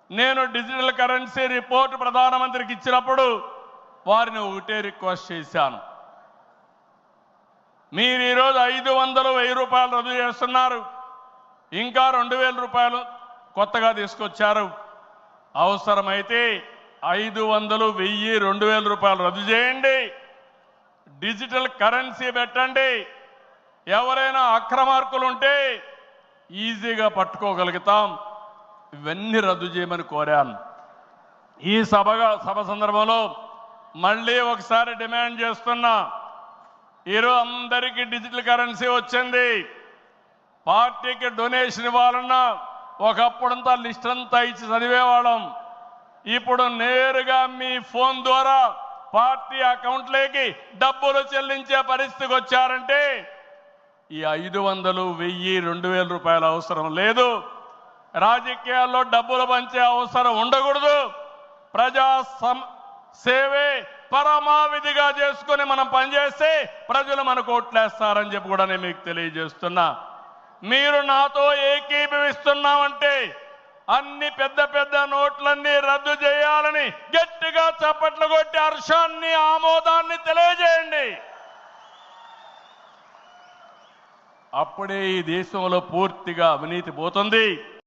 నేను digital currency report ప్రధానమంత్రికి ఇచ్చినప్పుడు వారిని ఒకటే రిక్వెస్ట్ చేశాను. మీరు ఈరోజు 500, 1000 రూపాయలు రద్దు చేస్తున్నారు, ఇంకా 2000 రూపాయలు కొత్తగా తీసుకొచ్చారు. అవసరమైతే 500, 1000, 2000 రూపాయలు రద్దు చేయండి, డిజిటల్ కరెన్సీ పెట్టండి. ఎవరైనా అక్రమార్కులు ఉంటే ఈజీగా పట్టుకోగలుగుతాం. ఇవన్నీ రద్దు చేయమని కోరాను. ఈ సభ సందర్భంలో మళ్ళీ ఒకసారి డిమాండ్ చేస్తున్నా. ఈరోజు అందరికీ డిజిటల్ కరెన్సీ వచ్చింది. పార్టీకి డొనేషన్ ఇవ్వాలన్నా ఒకప్పుడంతా లిస్ట్ అంతా ఇచ్చి చదివేవాళ్ళం. ఇప్పుడు నేరుగా మీ ఫోన్ ద్వారా పార్టీ అకౌంట్లోకి డబ్బులు చెల్లించే పరిస్థితికి వచ్చారంటే ఈ 500, 1000, 2000 రూపాయల అవసరం లేదు. రాజకీయాల్లో డబ్బులు పంచే అవసరం ఉండకూడదు. ప్రజా సేవే పరమావిధిగా చేసుకుని మనం పనిచేస్తే ప్రజలు మనకు ఓట్లేస్తారని చెప్పి కూడా నేను మీకు తెలియజేస్తున్నా. మీరు నాతో ఏకీభవిస్తున్నామంటే అన్ని పెద్ద పెద్ద నోట్లన్నీ రద్దు చేయాలని గట్టిగా చప్పట్లు కొట్టి హర్షాన్ని, ఆమోదాన్ని తెలియజేయండి. అప్పుడే ఈ దేశంలో పూర్తిగా అవినీతి పోతుంది.